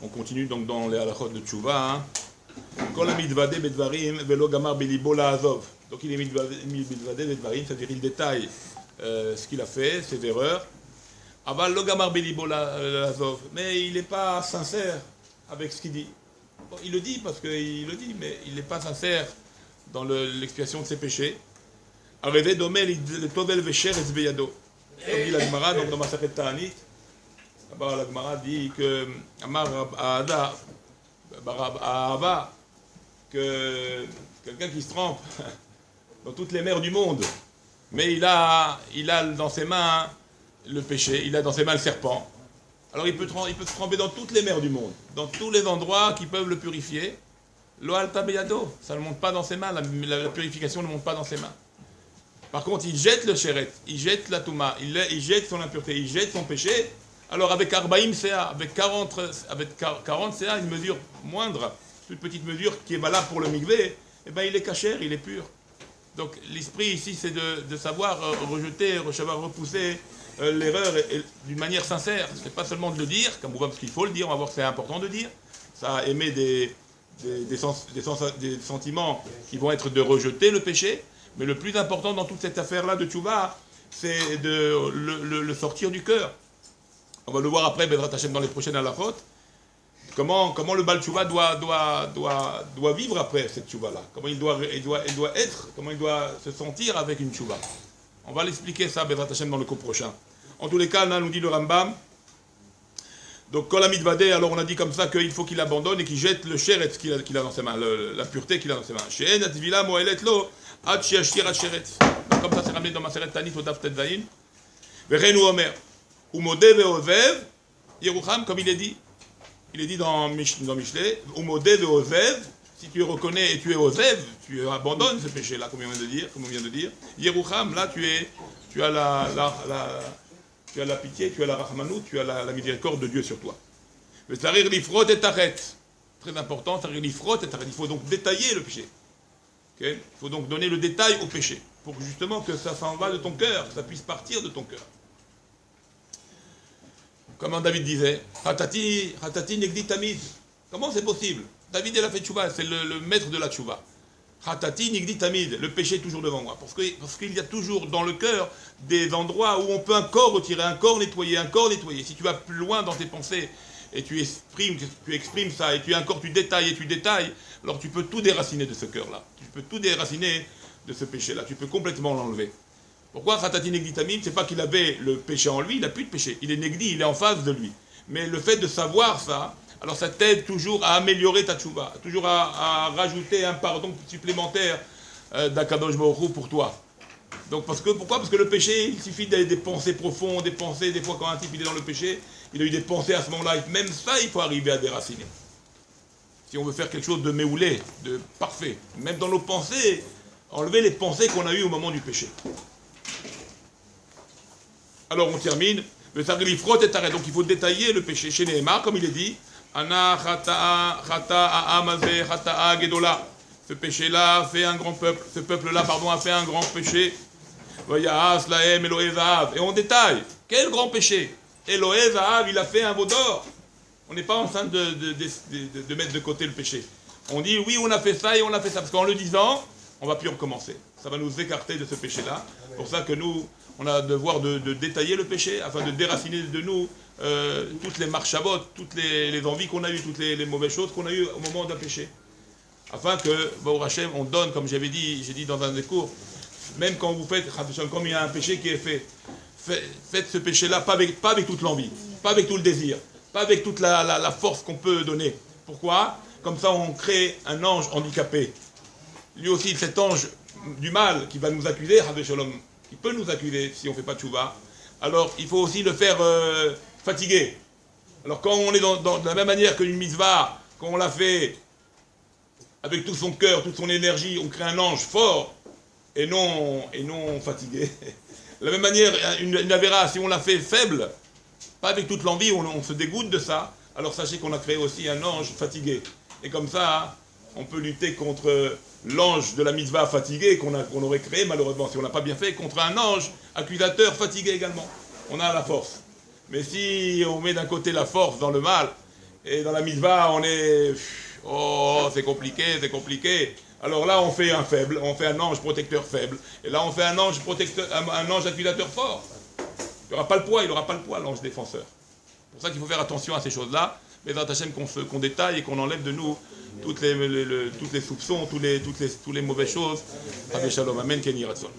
On continue donc dans les halachot de Tchouva. Kol mitvade bedvarim velo gamar bilibo la'azov. Donc il est mitvade bedvarim, c'est-à-dire il détaille ce qu'il a fait, ses erreurs. Aval lo gamar bilibo la'azov. Mais il n'est pas sincère avec ce qu'il dit. Bon, il le dit parce qu'il le dit, mais il n'est pas sincère dans l'expiation de ses péchés. Arrêtez d'omer le tovel vesher et zveyado. Comme dit la Gemara, donc dans Masachet Ta'anit, là-bas la Gemara dit que Amar Ahava, que quelqu'un qui se trempe dans toutes les mers du monde, mais il a dans ses mains le péché, il a dans ses mains le serpent. Alors il peut se tremper dans toutes les mers du monde, dans tous les endroits qui peuvent le purifier. Lo alta beyado, ça ne monte pas dans ses mains, la purification ne monte pas dans ses mains. Par contre, il jette le chéret, il jette la touma, il jette son impureté, il jette son péché. Alors avec Arbaïm CA, avec 40 CA, une mesure moindre, toute petite mesure qui est valable pour le migvé, eh ben il est cachère, il est pur. Donc l'esprit ici, c'est de savoir rejeter, savoir repousser l'erreur d'une manière sincère. Ce n'est pas seulement de le dire, comme vous voyez, parce qu'il faut le dire, on va voir que c'est important de dire. Ça émet des sentiments qui vont être de rejeter le péché. Mais le plus important dans toute cette affaire-là de Tchouva, c'est de le sortir du cœur. On va le voir après, Bezrat Hashem, dans les prochaines halachot. Comment le Baal Tchouva doit vivre après cette Tchouva-là. Comment il doit être, comment il doit se sentir avec une Tchouva. On va l'expliquer ça, Bezrat Hashem, dans le cours prochain. En tous les cas, là, nous dit le Rambam. Donc, Kol HaMitvade, alors on a dit comme ça qu'il faut qu'il abandonne et qu'il jette le chéret qu'il a dans ses mains, la pureté qu'il a dans ses mains. She'en atvila moelet lo. Donc, comme ça c'est ramené dans Maseret Tanit au Daf Tetzaïn. Verenu Omer. Umode ve'ozev. Yerucham, comme il est dit. Il est dit dans Mishlei. Umode ve'ozev. Si tu reconnais et tu es ozev, tu abandonnes ce péché-là, comme on vient de dire. Yerucham, là tu as la pitié, tu as la rachmanou, tu as la miséricorde de Dieu sur toi. Ve'sarir lifrot et taret. Très important, sarir lifrot et taret. Il faut donc détailler le péché. Okay. Il faut donc donner le détail au péché, pour justement que ça s'en va de ton cœur, que ça puisse partir de ton cœur. Comme David disait, Hatati negdi tamid. Comment c'est possible? David il a fait tchouva, c'est le maître de la tchouva. Hatati negdi tamid, le péché est toujours devant moi. Parce qu'il y a toujours dans le cœur des endroits où on peut encore retirer, un corps nettoyer. Si tu vas plus loin dans tes pensées, et tu exprimes ça, et tu détailles, alors tu peux tout déraciner de ce cœur-là. Tu peux tout déraciner de ce péché-là. Tu peux complètement l'enlever. Pourquoi Khatati Negdi Tamid? C'est pas qu'il avait le péché en lui, il n'a plus de péché. Il est Negdi, il est en face de lui. Mais le fait de savoir ça, alors ça t'aide toujours à améliorer ta tchouva, toujours à rajouter un pardon supplémentaire d'Akadosh Baruch Hu pour toi. Donc pourquoi? Parce que le péché, il suffit des pensées profondes, des fois quand un type il est dans le péché, il a eu des pensées à ce moment-là, même ça il faut arriver à déraciner. Si on veut faire quelque chose de méoulé, de parfait, même dans nos pensées, enlever les pensées qu'on a eues au moment du péché. Alors on termine, le sagrifrot et taret, donc il faut détailler le péché. Chez Nehemar, comme il est dit, Ana chata'a amazeh chata'a gedola. Ce péché-là fait un grand peuple, ce peuple-là, a fait un grand péché. Vayas lahem Elohé Zahav. Et on détaille, quel grand péché? Elohé Zahav, il a fait un veau d'or. On n'est pas en train de mettre de côté le péché. On dit oui, on a fait ça et on a fait ça. Parce qu'en le disant, on ne va plus recommencer. Ça va nous écarter de ce péché-là. C'est pour ça que nous, on a le devoir de détailler le péché, afin de déraciner de nous toutes les marchabotes, toutes les envies qu'on a eues, toutes les mauvaises choses qu'on a eues au moment d'un péché. Afin que, Baruch Hashem, on donne, comme j'ai dit dans un des cours, même quand vous faites, comme il y a un péché qui est fait, faites ce péché-là pas avec toute l'envie, pas avec tout le désir, pas avec toute la force qu'on peut donner. Pourquoi? Comme ça, on crée un ange handicapé. Lui aussi, cet ange du mal qui va nous accuser, qui peut nous accuser si on ne fait pas de tchouva, alors il faut aussi le faire fatiguer. Alors quand on est de la même manière qu'une mitzvah, quand on l'a fait avec tout son cœur, toute son énergie, on crée un ange fort et non fatigué. De la même manière, une avéra, si on l'a fait faible, pas avec toute l'envie, on se dégoûte de ça, alors sachez qu'on a créé aussi un ange fatigué. Et comme ça, on peut lutter contre l'ange de la mitzvah fatigué qu'on aurait créé malheureusement, si on n'a pas bien fait, contre un ange accusateur fatigué également. On a la force. Mais si on met d'un côté la force dans le mal, Et dans la mitzvah, on est... Oh, c'est compliqué, c'est compliqué. Alors là, on fait un faible, on fait un ange protecteur faible. Et là, on fait un ange protecteur, un ange accusateur fort. Il n'aura pas le poids, l'ange défenseur. C'est pour ça qu'il faut faire attention à ces choses-là. Mais dans Hachem qu'on détaille et qu'on enlève de nous toutes les soupçons, toutes les mauvaises choses. Rabbi Shalom, Amen, Kenny Ratzon.